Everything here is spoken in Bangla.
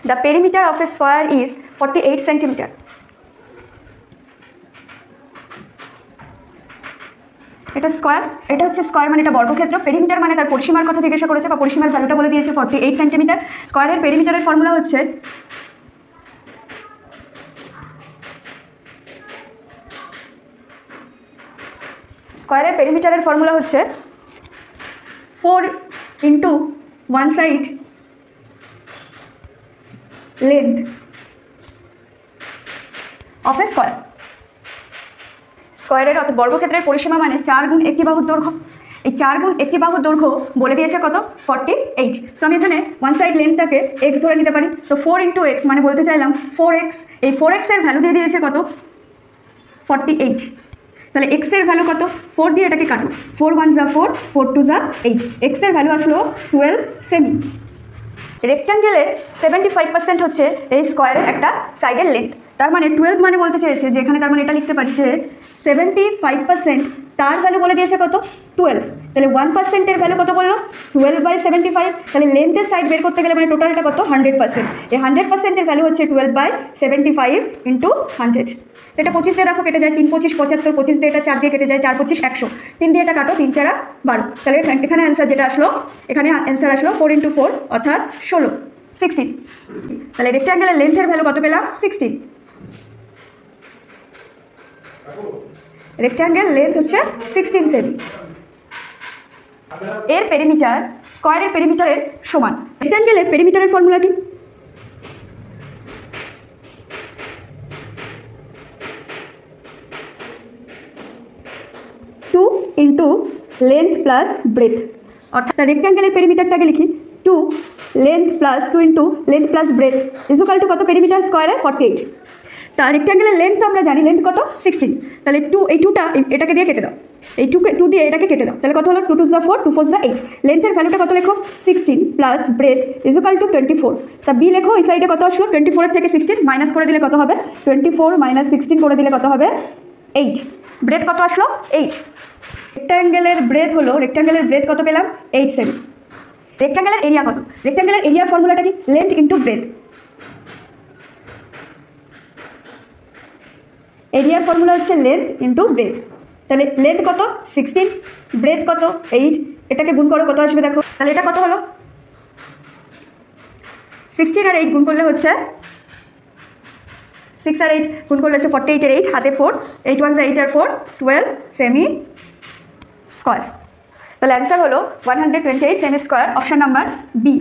The perimeter of A square is 48 centimetre. এটা স্কোয়ার, এটা হচ্ছে স্কোয়ার মানে এটা বর্গক্ষেত্র, পেরিমিটার মানে তার পরিসীমার কথা জিজ্ঞাসা করেছে বা পরিসীমার ভ্যালুটা বলে দিয়েছে 48 সেন্টিমিটার। স্কোয়ারের পেরিমিটারের ফর্মুলা হচ্ছে হচ্ছে 4 into 1 side length of A square. স্কোয়ারের অর্থাৎ বর্গক্ষেত্রের পরিসীমা মানে 4 গুণ একটি বাহুর দৈর্ঘ্য। এই 4 গুণ একটি বাহুর দৈর্ঘ্য বলে দিয়েছে কত? 48। তো আমি এখানে 1 সাইড লেন্থটাকে এক্স ধরে নিতে পারি। তো 4 ইন্টু এক্স মানে বলতে চাইলাম 4x। এই 4x এর ভ্যালু দিয়ে দিয়েছে কত? 48। তাহলে এক্স এর ভ্যালু কত? 4 দিয়ে এটাকে কাটো, 4 1 যা 4, 4 2 যা 8। এক্স এর ভ্যালু আসলো 12 সেমি। রেক্ট্যাঙ্গেলের 75% হচ্ছে এই স্কোয়ারের একটা সাইডের লেন্থ। তার মানে 12 মানে বলতে চেয়েছে যে এখানে, তার মানে এটা লিখতে পারি যে 75% তার ভ্যালু বলে দিয়েছে কত? 12। তাহলে 1%-এর ভ্যালু কত বললো? 12/75। তাহলে লেন্থের সাইড বের করতে গেলে মানে টোটালটা কত? 100%। এই 100%-এর ভ্যালু হচ্ছে 12/75 ইন্টু 100। এটা 25 দিয়ে রাখো, কেটে যায় 3 25 75, 25 দিয়ে এটা 4 দিয়ে কেটে যায় 4 25 100, 3 দিয়ে এটা কাটো, 3 4 12। তাহলে এখানে অ্যান্সার যেটা আসলো, এখানে অ্যান্সার আসলো 4 ইন্টু 4 অর্থাৎ 16, 16। তাহলে রেক্ট্যাঙ্গেলের লেন্থের ভ্যালু কত পেলাম? 16। রেক্ট্যাঙ্গেল লেন্থ হচ্ছে 16 সেমি। এর পেরিমিটার স্কোয়ারের পেরিমিটারের সমান। রেক্ট্যাঙ্গেলের পেরিমিটারের ফর্মুলা কি? Into length plus breadth. অর্থাৎ রেক্ট্যাঙ্গেলের পেরিমিটারটাকে লিখি 2 length plus 2 into length plus breadth equal to কত? পেরিমিটার স্কোয়ারের 48। তা রেক্ট্যাঙ্গেলের লেন্থ আমরা জানি, লেন্থ কত? 16। তাহলে 2, এই 2টা এটাকে দিয়ে কেটে দাও, এই 2 দিয়ে এটাকে কেটে দাও। তাহলে কত হলো? 2 2 যা 4, 2 4 যা 8। লেন্থের ভ্যালুটা কত লেখো? 16 প্লাস ব্রেথ ইজুকাল টু 24। তা বি লেখো, এই সাইডে কত আসলো? 24-এর থেকে 16 মাইনাস করে দিলে কত হবে? 24 মাইনাস 16 করে দিলে কত হবে? 8। ব্রেথ কত আসলো? 8। রেক্ট্যাঙ্গেলের ব্রেথ কত পেলাম? 8 সেমি। রেক্ট্যাঙ্গেলের এরিয়া কত? রেক্ট্যাঙ্গেলের এরিয়ার ফর্মুলাটা কি? Length into breadth. এরিয়ার ফর্মুলা হচ্ছে লেন্থ ইন্টু ব্রেথ। তাহলে লেন্থ কত? 16, ব্রেথ কত? 8। এটাকে গুণ করো, কত আসবে দেখো। তাহলে এটা কত হলো? 16 আর 8 গুণ করলে হচ্ছে 6 আর 8 গুণ করলে হচ্ছে 48 এর 8, হাতে 4, 8 1 যা 8 আর 4 12 সেমি স্কোয়ার। তাহলে অ্যান্সার হলো 128 cm square, option number B.